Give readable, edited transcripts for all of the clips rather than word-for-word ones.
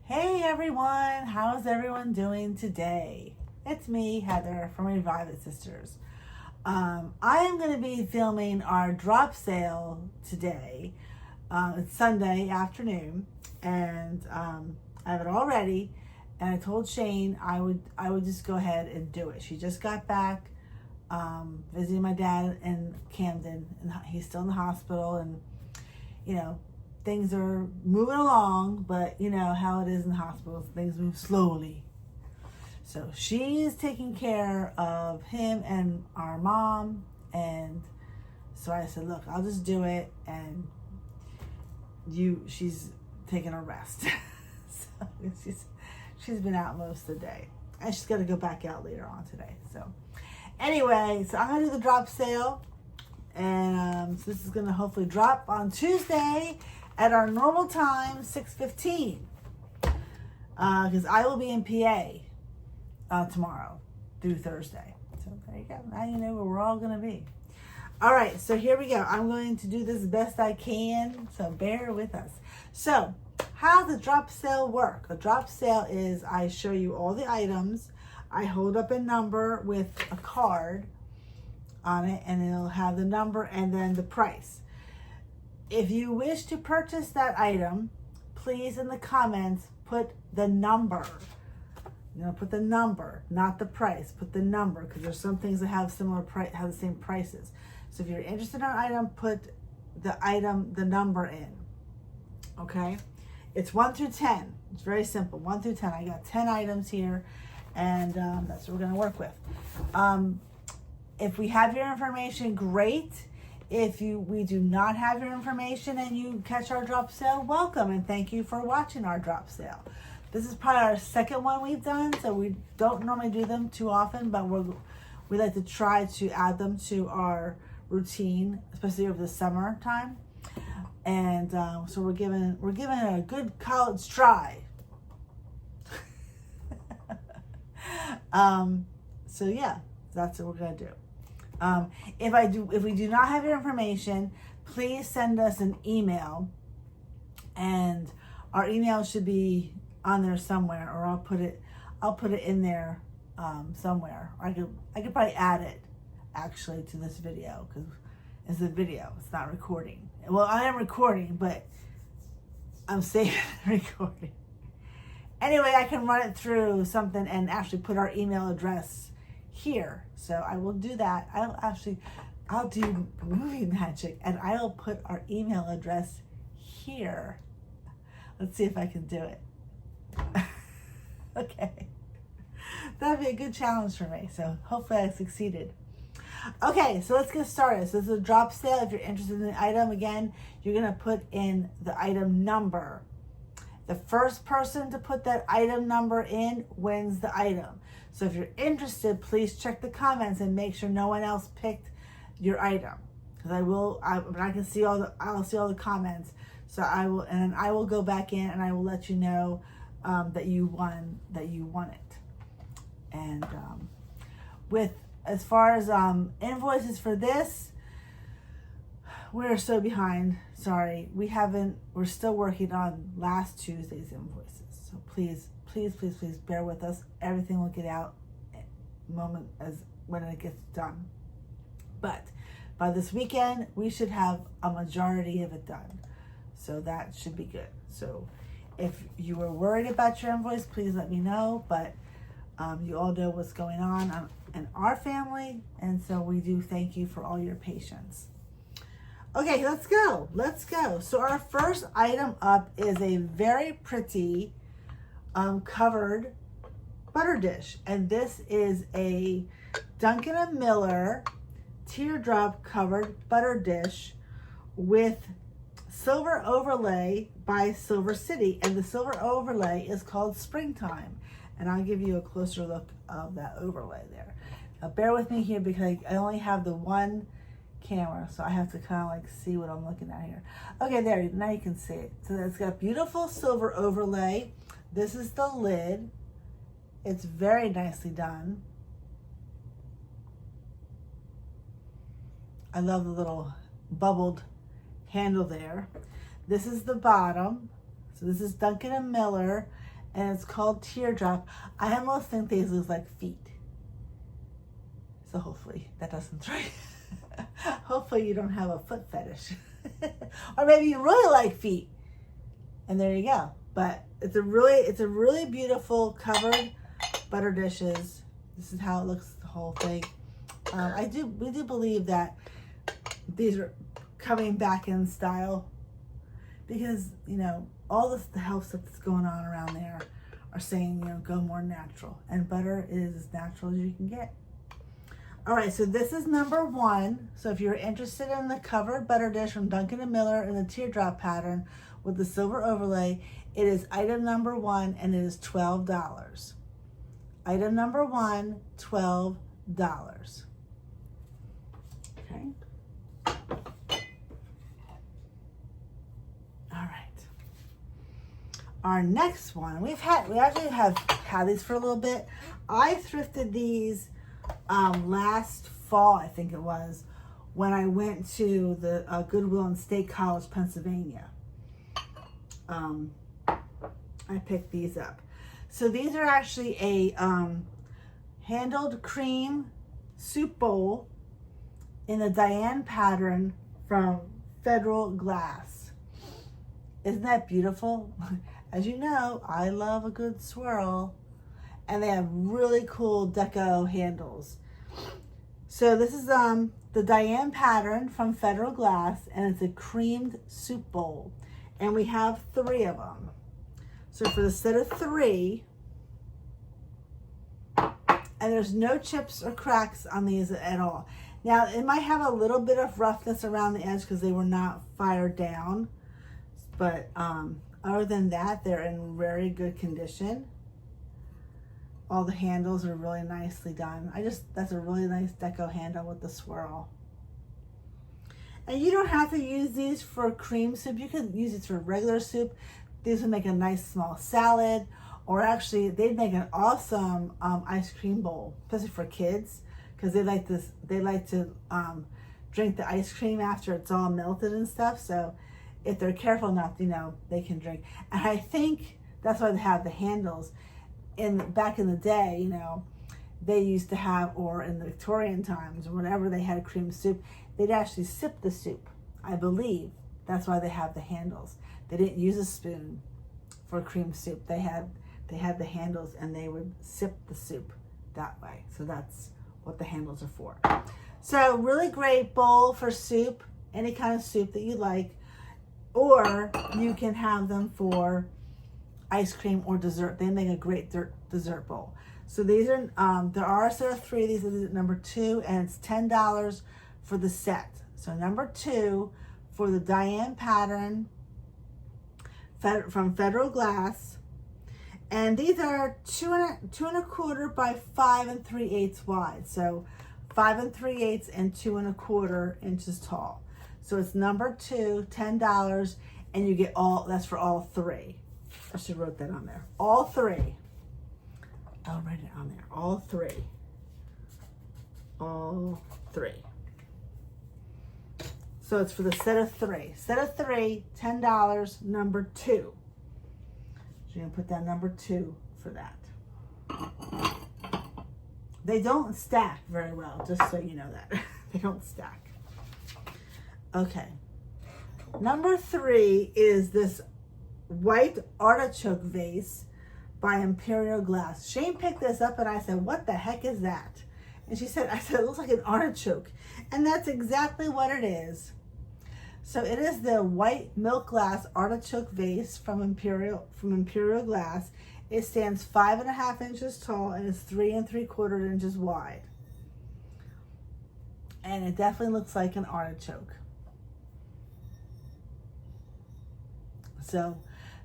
Hey everyone, how's everyone doing today? It's me, Heather from Revive It Sisters. I am going to be filming our drop sale today. It's Sunday afternoon, and I have it all ready. And I told Shane I would just go ahead and do it. She just got back visiting my dad in Camden, and he's still in the hospital, and you know, things are moving along, but you know how it is in hospitals, things move slowly. So she is taking care of him and our mom, and so I said, look, I'll just do it, and she's taking a rest. So she's been out most of the day, and she's got to go back out later on today. So anyway, so I'm gonna do the drop sale, and so this is gonna hopefully drop on Tuesday at our normal time, 6:15, because I will be in PA tomorrow through Thursday. So there you go. Now you know where we're all going to be. All right, so here we go. I'm going to do this best I can, so bear with us. So how does the drop sale work? A drop sale is I show you all the items. I hold up a number with a card on it, and it'll have the number and then the price. If you wish to purchase that item, please in the comments put the number. You know, put the number, not the price. Put the number, because there's some things that have similar price, have the same prices. So if you're interested in an item, put the number in. Okay, it's 1 through 10. It's very simple. 1 through 10. I got 10 items here, and that's what we're going to work with. If we have your information, great. If we do not have your information and you catch our drop sale, welcome, and thank you for watching our drop sale. This is probably our second one we've done, so we don't normally do them too often, but we like to try to add them to our routine, especially over the summer time. And so we're giving it a good college try. So yeah, that's what we're gonna do. If we do not have your information, please send us an email, and our email should be on there somewhere, or I'll put it in there somewhere. Or I could probably add it actually to this video, because it's a video, it's not recording. Well, I am recording, but I'm saving the recording. Anyway, I can run it through something and actually put our email address here. So I will do that. I'll do movie magic, and I'll put our email address here. Let's see if I can do it. Okay. That'd be a good challenge for me. So hopefully I succeeded. Okay, so let's get started. So this is a drop sale. If you're interested in the item, again, you're going to put in the item number. The first person to put that item number in wins the item. So if you're interested, please check the comments and make sure no one else picked your item, because I can see I'll see all the comments. So I will go back in and I will let you know that you won it. And as far as invoices for this, we're so behind. Sorry, we're still working on last Tuesday's invoices. So please bear with us. Everything will get out when it gets done. But by this weekend, we should have a majority of it done. So that should be good. So if you were worried about your invoice, please let me know. But you all know what's going on in our family. And so we do thank you for all your patience. Okay, let's go. So our first item up is a very pretty covered butter dish. And this is a Duncan and Miller Teardrop covered butter dish with silver overlay by Silver City, and the silver overlay is called Springtime, and I'll give you a closer look of that overlay there. Now bear with me here, because I only have the one camera, so I have to kind of like see what I'm looking at here. Okay, there, now you can see it. So it's got beautiful silver overlay. This is the lid. It's very nicely done. I love the little bubbled handle there. This is the bottom. So this is Duncan and Miller, and it's called Teardrop. I almost think these look like feet. So hopefully that doesn't throw you. Hopefully you don't have a foot fetish. Or maybe you really like feet. And there you go. But it's a really beautiful covered butter dishes. This is how it looks, the whole thing. We do believe that these are coming back in style because, you know, all the health stuff that's going on around there are saying, you know, go more natural. And butter is as natural as you can get. All right, so this is number 1. So if you're interested in the covered butter dish from Duncan and Miller in the teardrop pattern with the silver overlay, it is item number 1 and it is $12. Item number 1, $12. Okay. All right. Our next one, we actually have had these for a little bit. I thrifted these last fall, I think it was, when I went to the Goodwill in State College, Pennsylvania. I picked these up. So these are actually a handled cream soup bowl in the Diane pattern from Federal Glass. Isn't that beautiful? As you know, I love a good swirl. And they have really cool deco handles. So this is the Diane pattern from Federal Glass, and it's a creamed soup bowl. And we have 3 of them. So for the set of 3, and there's no chips or cracks on these at all. Now, it might have a little bit of roughness around the edge because they were not fired down. But other than that, they're in very good condition. All the handles are really nicely done. That's a really nice deco handle with the swirl. And you don't have to use these for cream soup. You can use these for regular soup. These would make a nice small salad, or actually they'd make an awesome ice cream bowl, especially for kids, because they like this. They like to drink the ice cream after it's all melted and stuff. So if they're careful enough, you know, they can drink. And I think that's why they have the handles. Back in the day, you know, they used to have, or in the Victorian times, or whenever they had cream soup, they'd actually sip the soup. I believe that's why they have the handles. They didn't use a spoon for cream soup. They had the handles, and they would sip the soup that way. So that's what the handles are for. So really great bowl for soup, any kind of soup that you like, or you can have them for ice cream or dessert. They make a great dessert bowl. So these are, there are a set of 3. These are number 2, and it's $10 for the set. So number 2 for the Diane pattern from Federal Glass. And these are 2 1/4 by 5 3/8 wide. So 5 3/8 and 2 1/4 inches tall. So it's number 2, $10, and you get that's for all 3. I should have wrote that on there. All 3. I'll write it on there. All 3. All 3. So it's for the set of 3. Set of 3, $10, number 2. So you're going to put down number 2 for that. They don't stack very well, just so you know that. They don't stack. Okay. Number 3 is this white artichoke vase by Imperial Glass. Shane picked this up, and I said, what the heck is that? And I said, it looks like an artichoke. And that's exactly what it is. So it is the white milk glass artichoke vase from Imperial Glass. It stands 5 1/2 inches tall and is 3 3/4 inches wide. And it definitely looks like an artichoke. So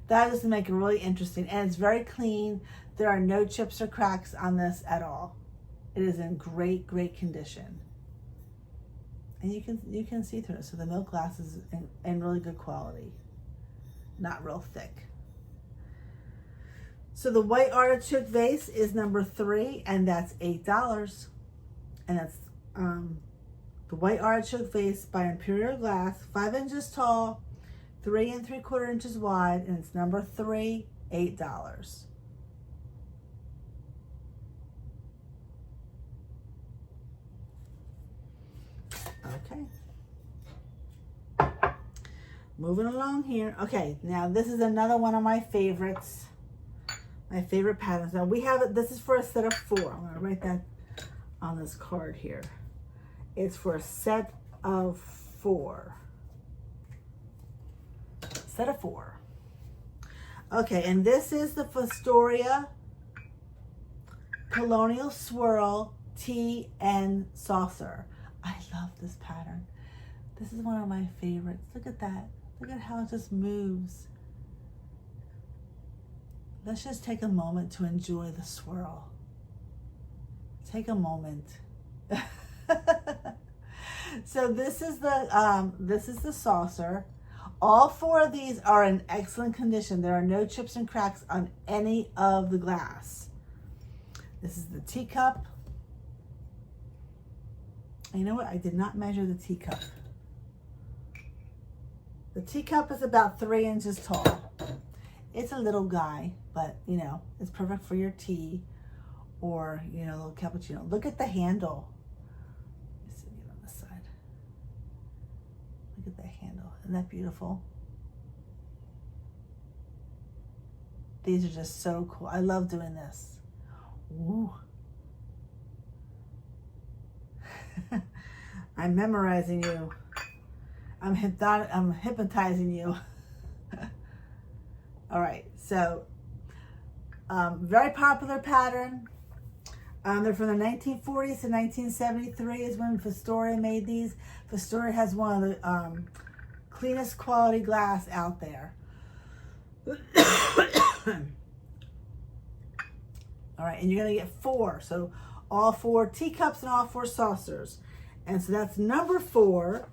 that is to make it really interesting, and it's very clean. There are no chips or cracks on this at all. It is in great condition, and you can see through it. So the milk glass is in really good quality, not real thick. So the white artichoke vase is number 3, and that's $8, and that's the white artichoke vase by Imperial Glass, 5 inches tall, 3 3/4 inches wide, and it's number 3, $8. Okay. Moving along here. Okay, now this is another one of my favorites. My favorite patterns. Now we have it, this is for a set of 4. I'm going to write that on this card here. It's for a set of 4. Set of 4. Okay, and this is the Ftoria Colonial Swirl Tea and Saucer. I love this pattern. This is one of my favorites. Look at that. Look at how it just moves. Let's just take a moment to enjoy the swirl. Take a moment. So this is the saucer. All 4 of these are in excellent condition. There are no chips and cracks on any of the glass. This is the teacup. And you know what? I did not measure the teacup. The teacup is about 3 inches tall. It's a little guy, but you know, it's perfect for your tea or, you know, a little cappuccino. Look at the handle. Let's see it on this side. Look at that handle. Isn't that beautiful? These are just so cool. I love doing this. Ooh. I'm memorizing you. I'm hypnotizing you. All right, so very popular pattern. They're from the 1940s to 1973 is when Ftoria made these. Ftoria has one of the cleanest quality glass out there. All right, and you're gonna get 4. So all 4 teacups and all 4 saucers. And so that's number 4,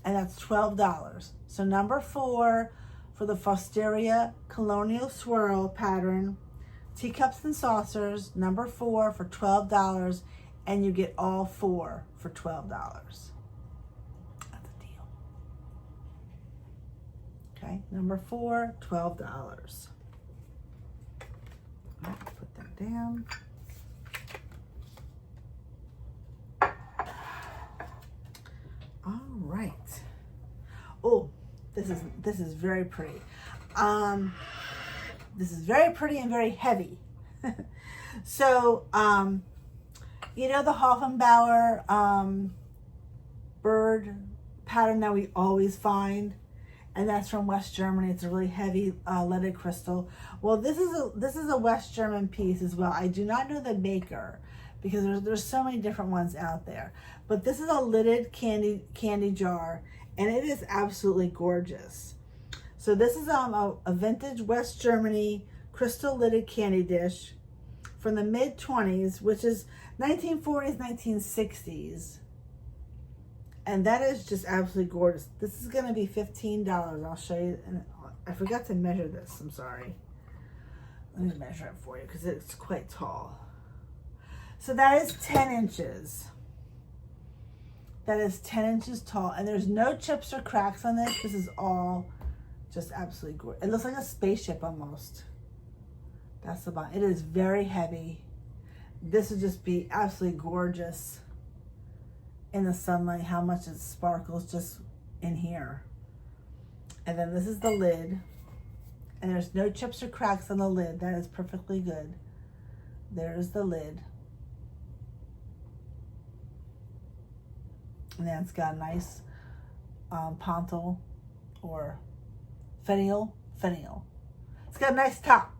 and that's $12. So number 4 for the Ftoria Colonial Swirl pattern, teacups and saucers, number 4 for $12, and you get all 4 for $12. That's a deal. Okay, number 4, $12. All right, put that down. All right. Oh, this is very pretty. This is very pretty and very heavy. So, you know the Hoffenbauer bird pattern that we always find, and that's from West Germany. It's a really heavy leaded crystal. Well, this is a West German piece as well. I do not know the maker because there's so many different ones out there. But this is a lidded candy jar, and it is absolutely gorgeous. So this is a vintage West Germany crystal lidded candy dish from the mid-20s, which is 1940s, 1960s. And that is just absolutely gorgeous. This is gonna be $15. I'll show you. And I forgot to measure this, I'm sorry. Let me measure it for you because it's quite tall. So that is 10 inches. That is 10 inches tall, and there's no chips or cracks on this. This is all just absolutely gorgeous. It looks like a spaceship almost. That's the bottom. It is very heavy. This would just be absolutely gorgeous in the sunlight, how much it sparkles just in here. And then this is the lid, and there's no chips or cracks on the lid. That is perfectly good. There's the lid. And then it's got a nice pontil or finial. It's got a nice top.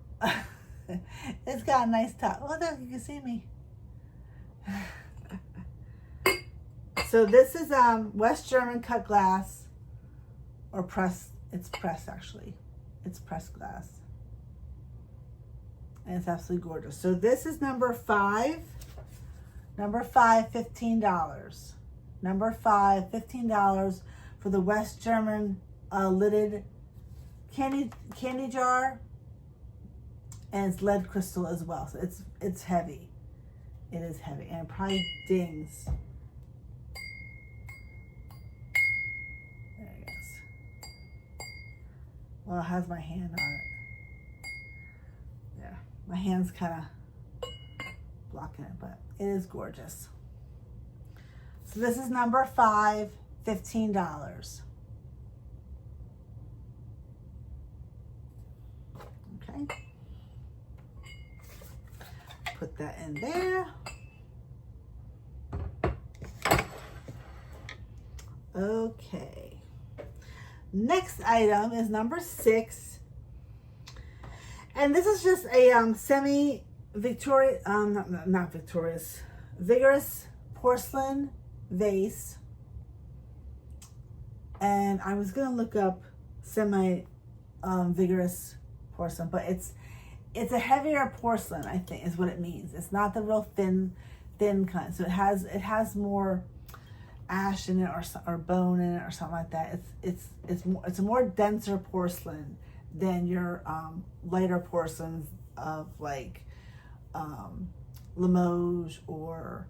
It's got a nice top. Oh, there, you can see me. So this is West German cut glass or pressed. It's pressed actually. It's pressed glass. And it's absolutely gorgeous. So this is number 5. Number 5, $15. Number 5, $15 for the West German lidded candy jar, and it's lead crystal as well. So it's heavy. It is heavy, and it probably dings. There it goes. Well, it has my hand on it. Yeah, my hand's kind of blocking it, but it is gorgeous. So this is number 5, $15. Okay. Put that in there. Okay. Next item is number 6. And this is just a semi-Victorious, not Victorious, vigorous porcelain vase. And I was going to look up semi-vigorous porcelain, but it's a heavier porcelain, I think, is what it means. It's not the real thin kind. So it has more ash in it or bone in it or something like that. It's a more denser porcelain than your lighter porcelains of like Limoges or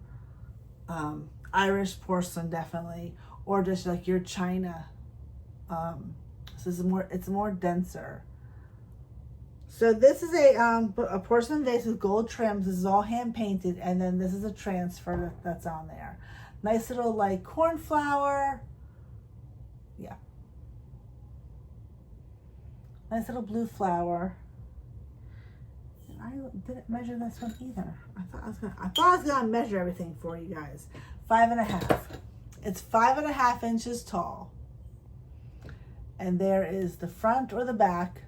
Irish porcelain, definitely, or just like your China. So it's more denser. So this is a porcelain vase with gold trims. This is all hand painted, and then this is a transfer that's on there. Nice little like cornflower. Yeah. Nice little blue flower. And I didn't measure this one either. I thought I was gonna measure everything for you guys. 5.5. It's 5.5 inches tall. And there is the front or the back.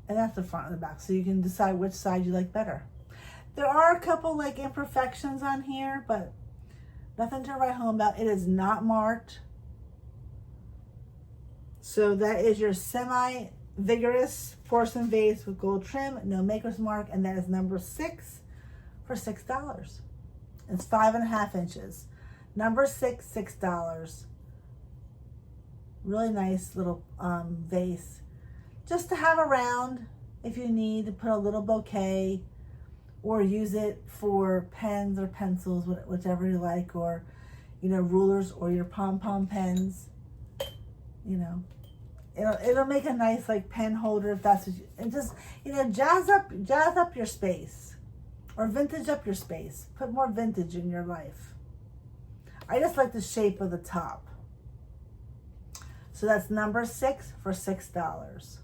And that's the front and the back. So you can decide which side you like better. There are a couple like imperfections on here, but nothing to write home about. It is not marked. So that is your semi-vigorous porcelain vase with gold trim, no maker's mark, and that is number 6 for $6. It's 5.5 inches. Number 6, $6. Really nice little vase. Just to have around if you need to put a little bouquet, or use it for pens or pencils, whichever you like, or, you know, rulers or your pom-pom pens. You know, it'll make a nice like pen holder if that's what you, and just, you know, jazz up your space, or vintage up your space. Put more vintage in your life. I just like the shape of the top. So that's number 6 for $6.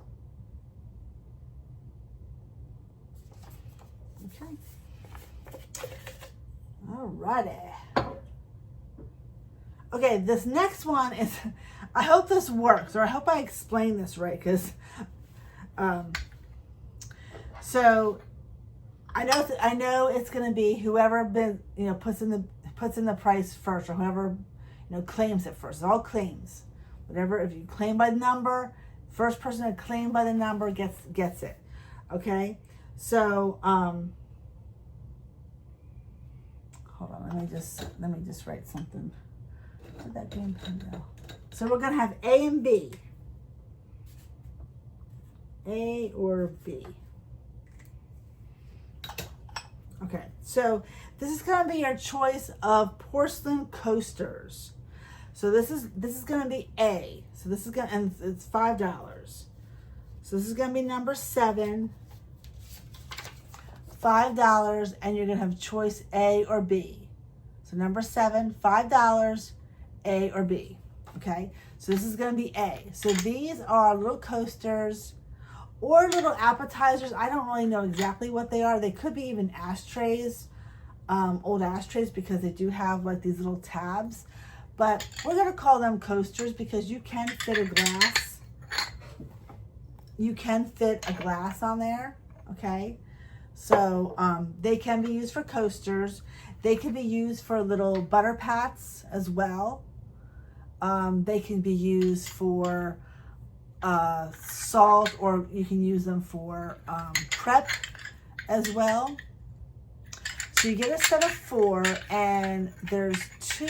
Okay. Alrighty. Okay, this next one is, I hope this works, or I hope I explain this right, because so I know it's gonna be whoever puts in the price first, or whoever claims it first. It's all claims. Whatever, if you claim by the number, first person to claim by the number gets it. Okay, so hold on, let me just write something. Where'd that green pen go? So we're gonna have A and B. A or B. Okay, so this is gonna be your choice of porcelain coasters. So this is gonna be A. So this is and it's $5. So this is gonna be number 7. $5, and you're gonna have choice A or B. So number 7, $5, A or B. Okay, so this is gonna be A. So these are little coasters or little appetizers. I don't really know exactly what they are. They could be even ashtrays, old ashtrays, because they do have like these little tabs. But we're gonna call them coasters because you can fit a glass. You can fit a glass on there, okay? So they can be used for coasters. They can be used for little butter pats as well. They can be used for salt, or you can use them for prep as well. So you get a set of 4, and there's 2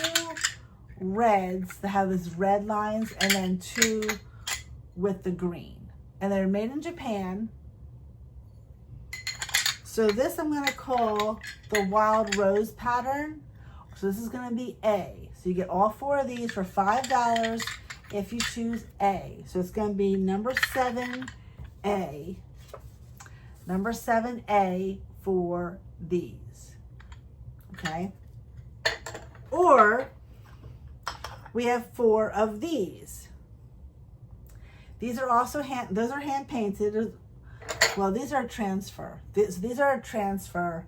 reds that have these red lines, and then 2 with the green, and they're made in Japan. So this I'm going to call the Wild Rose pattern. So this is going to be A. So you get all 4 of these for $5 if you choose A. So it's going to be number 7A. Number 7A for these. Okay. Or we have 4 of these. These are also those are hand painted. Well, these are transfer. These are a transfer.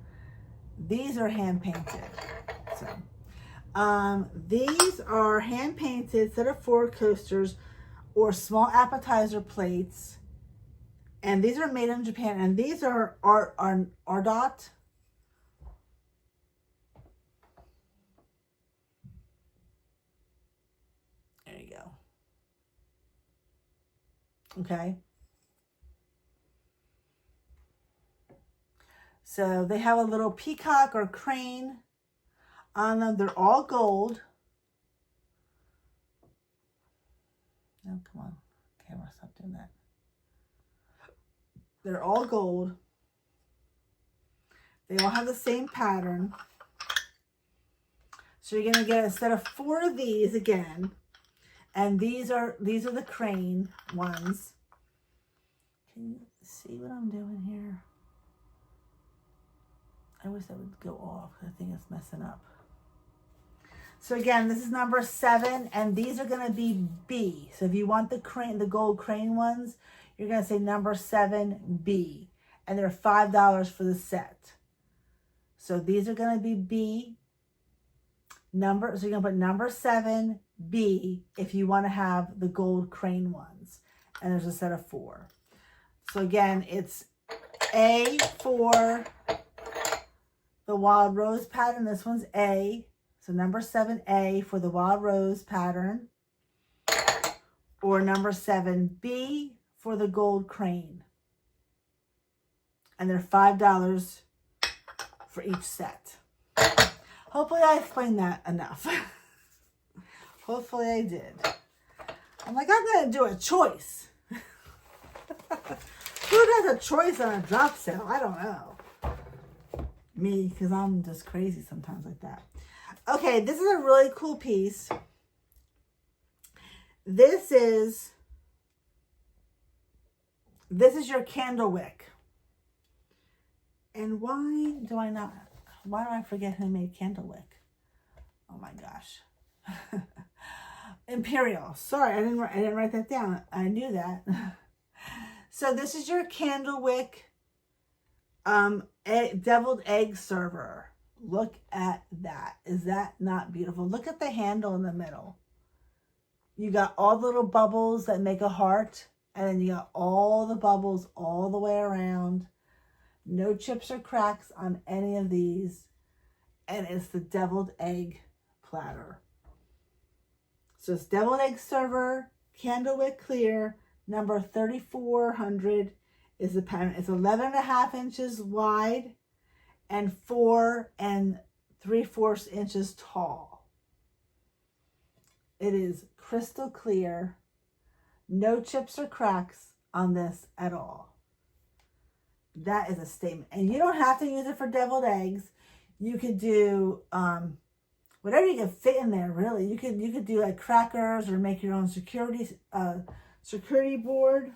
These are hand painted. So, these are hand painted set of 4 coasters or small appetizer plates. And these are made in Japan. And these are Ardot. There you go. Okay. So they have a little peacock or crane on them. They're all gold. No, come on. Camera, stop doing that. They're all gold. They all have the same pattern. So you're going to get a set of 4 of these again. And these are the crane ones. Can you see what I'm doing here? I wish that would go off. I think it's messing up. So again, this is number 7, and these are going to be B. So if you want the gold crane ones, you're going to say number 7B, and they're $5 for the set. So these are going to be B. So you're going to put number 7B if you want to have the gold crane ones, and there's a set of 4. So again, it's A for the wild rose pattern. This one's A. So number 7A for the wild rose pattern. Or number 7B for the gold crane. And they're $5 for each set. Hopefully I explained that enough. Hopefully I did. I'm like, I'm going to do a choice. Who does a choice on a drop sale? I don't know. Me, because I'm just crazy sometimes like that. Okay, this is a really cool piece. This is your candle wick. And why do I forget who made candle wick? Oh my gosh. Imperial. Sorry, I didn't write that down. I knew that. So this is your candle wick deviled egg server. Look at that. Is that not beautiful? Look at the handle in the middle. You got all the little bubbles that make a heart, and then you got all the bubbles all the way around. No chips or cracks on any of these. And it's the deviled egg platter. So it's deviled egg server, candlewick clear, number 3400 is the pattern. It's 11.5 inches wide and 4 3/4 inches tall. It is crystal clear. No chips or cracks on this at all. That is a statement. And you don't have to use it for deviled eggs. You could do whatever you can fit in there, really. You could do like crackers or make your own security board,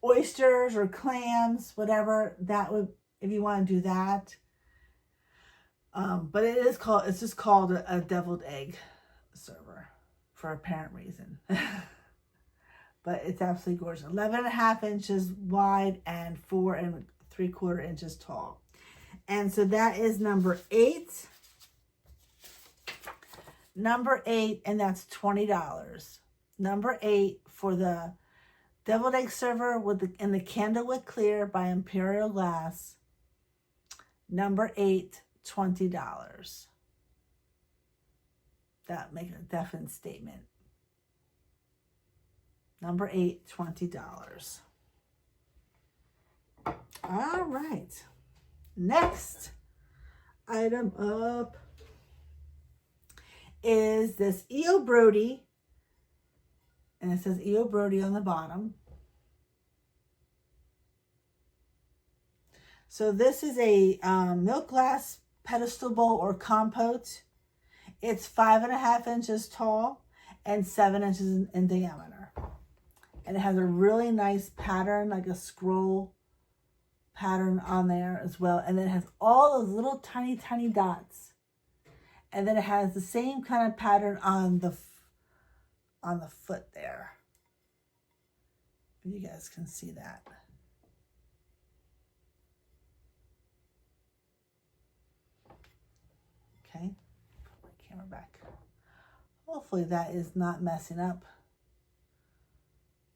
oysters or clams, whatever that would, if you want to do that. But it's just called a deviled egg server for apparent reason. But it's absolutely gorgeous. 11.5 inches wide and 4 3/4 inches tall. And so that is number 8. Number 8, and that's $20. Number 8 for the deviled egg server in the candlewick clear by Imperial Glass. Number 8, $20. That makes a definite statement. Number 8, $20. All right. Next item up is this E.O. Brody. And it says E.O. Brody on the bottom. So this is a milk glass pedestal bowl or compote. It's 5.5 inches tall and 7 inches in diameter. And it has a really nice pattern, like a scroll pattern on there as well. And then it has all those little tiny, tiny dots. And then it has the same kind of pattern on the foot there. You guys can see that. Okay, put my camera back. Hopefully that is not messing up.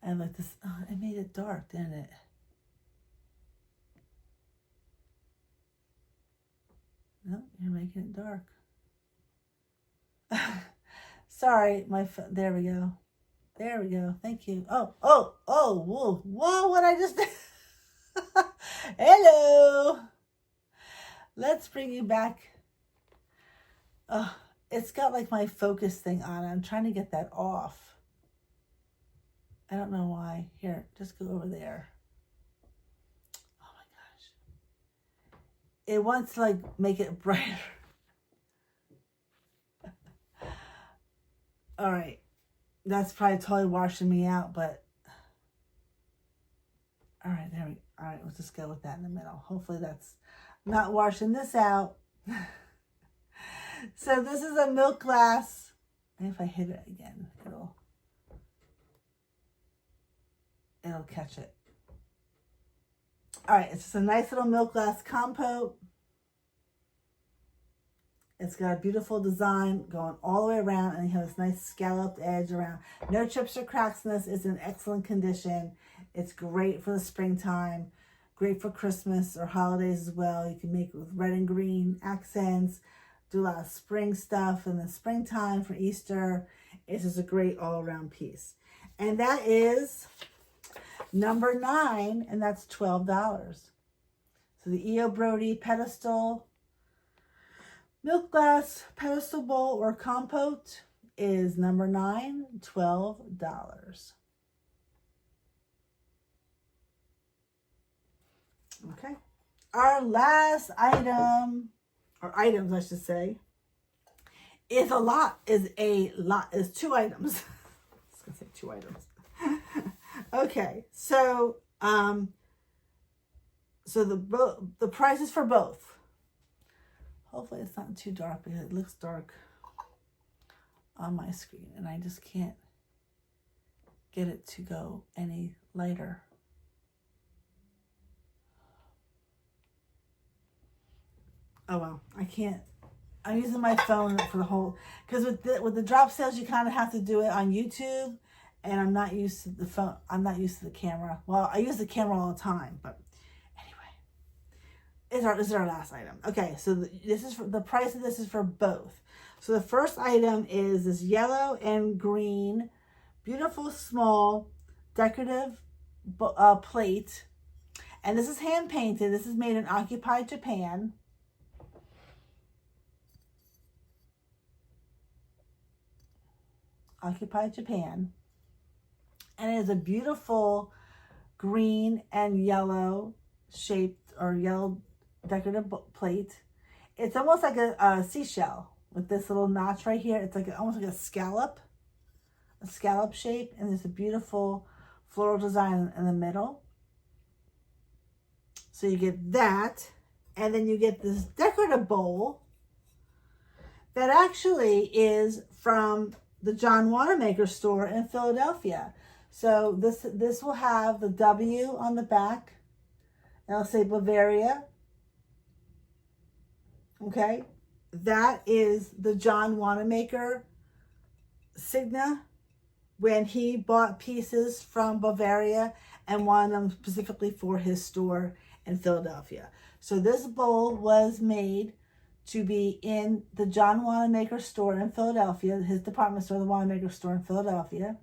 And like this, oh, it made it dark, didn't it? No, you're making it dark. Sorry, there we go. There we go. Thank you. Oh, whoa, what I just did. Hello. Let's bring you back. Oh, it's got like my focus thing on. I'm trying to get that off. I don't know why. Here, just go over there. Oh my gosh. It wants to like make it brighter. All right. That's probably totally washing me out, but all right, there we go. All right, let's just go with that in the middle. Hopefully that's not washing this out. So this is a milk glass. And if I hit it again, it'll catch it. All right, it's just a nice little milk glass compote. It's got a beautiful design going all the way around, and you have this nice scalloped edge around. No chips or cracks in this. It's in excellent condition. It's great for the springtime, great for Christmas or holidays as well. You can make it with red and green accents, do a lot of spring stuff in the springtime for Easter. It's just a great all-around piece. And that is number 9, and that's $12. So the E.O. Brody Pedestal Milk Glass Pedestal Bowl or Compote is number 9, $12. Okay. Our last item, or items I should say, is two items. I was gonna say 2 items. Okay, so the prices for both. Hopefully it's not too dark because it looks dark on my screen and I just can't get it to go any lighter. Oh well, I can't. I'm using my phone for the whole, because with the drop sales you kind of have to do it on YouTube, and I'm not used to the phone. I'm not used to the camera. Well, I use the camera all the time, but anyway, this is our last item. Okay, so this is for the price of this is for both. So the first item is this yellow and green, beautiful small decorative plate, and this is hand painted. This is made in Occupied Japan. Occupied Japan, and it is a beautiful green and yellow shaped or yellow decorative plate. It's almost like a seashell with this little notch right here. It's like almost like a scallop shape, and there's a beautiful floral design in the middle. So you get that, and then you get this decorative bowl that actually is from the John Wanamaker store in Philadelphia. So this will have the W on the back. It'll say Bavaria. Okay, that is the John Wanamaker signa when he bought pieces from Bavaria and wanted them specifically for his store in Philadelphia. So this bowl was made to be in the John Wanamaker store in Philadelphia, his department store, the Wanamaker store in Philadelphia.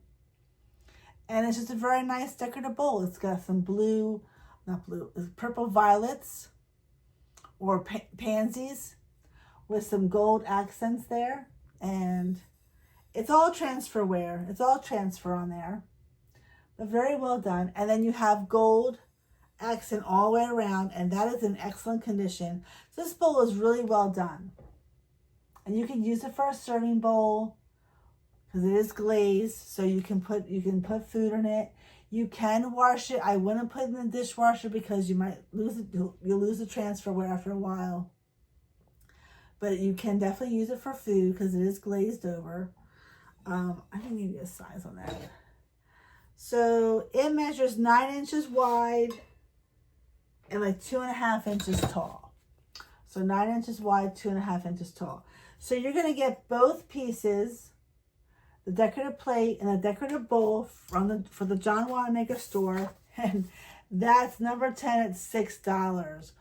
And it's just a very nice decorative bowl. It's got some purple violets or pansies with some gold accents there. And it's all transferware. It's all transfer on there. But very well done. And then you have gold accent all the way around, and that is in excellent condition. So this bowl is really well done, and you can use it for a serving bowl because it is glazed, so you can put food in it. You can wash it. I wouldn't put it in the dishwasher because you might lose it. You'll lose the transferware after a while. but you can definitely use it for food because it is glazed over. I can give you a size on that. So it measures 9 inches wide and like 2.5 inches tall. So 9 inches wide, 2.5 inches tall. So you're going to get both pieces, the decorative plate and the decorative bowl for the John Wanamaker store. And that's number 10 at $6.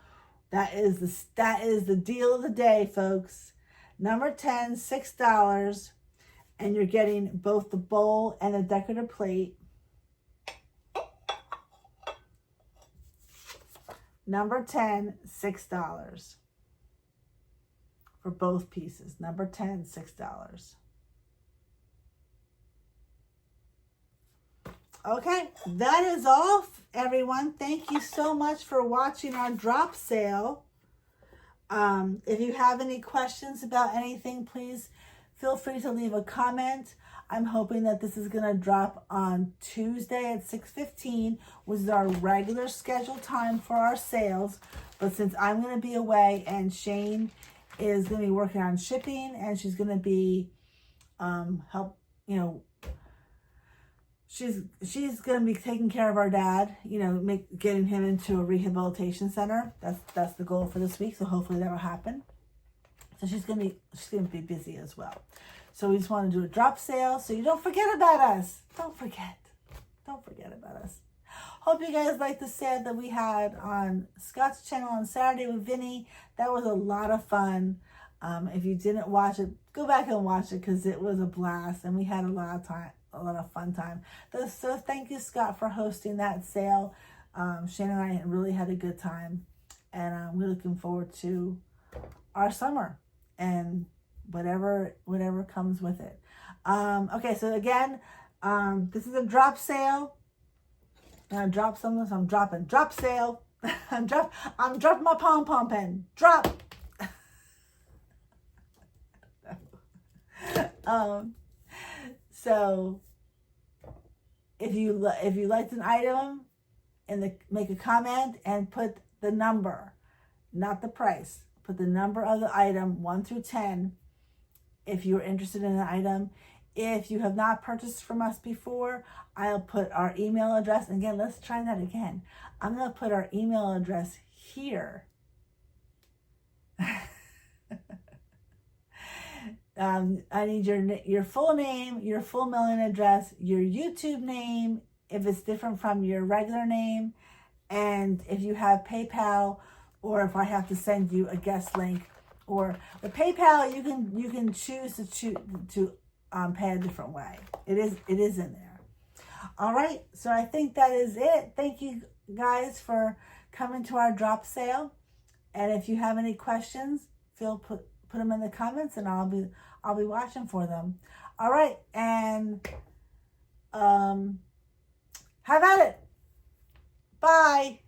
That is the deal of the day, folks. Number 10, $6. And you're getting both the bowl and the decorative plate. Number 10, $6 for both pieces. Number 10, $6. Okay, that is all, everyone. Thank you so much for watching our drop sale. If you have any questions about anything, please feel free to leave a comment. I'm hoping that this is going to drop on Tuesday at 6:15, which is our regular scheduled time for our sales. But since I'm going to be away and Shane is going to be working on shipping and she's going to be she's going to be taking care of our dad, getting him into a rehabilitation center. That's the goal for this week. So hopefully that will happen. So she's going to be busy as well. So we just want to do a drop sale so you don't forget about us. Don't forget about us. Hope you guys liked the sale that we had on Scott's channel on Saturday with Vinny. That was a lot of fun. If you didn't watch it, go back and watch it because it was a blast and we had a lot of fun time. So thank you, Scott, for hosting that sale. Shane and I really had a good time, and we're looking forward to our summer and whatever comes with it. Okay, so again, this is a drop sale. And I dropped something, so I'm dropping drop sale. I'm dropping my pom-pom pen. Drop. So if you liked an item, make a comment and put the number, not the price. Put the number of the item 1 through 10 if you're interested in an item. If you have not purchased from us before, I'll put our email address. Again, let's try that again. I'm going to put our email address here. I need your full name, your full mailing address, your YouTube name, if it's different from your regular name, and if you have PayPal, or if I have to send you a guest link. Or with PayPal, you can choose to pay a different way. It is in there. All right, so I think that is it. Thank you guys for coming to our drop sale. And if you have any questions, put them in the comments, and I'll be watching for them. All right, and have at it. Bye.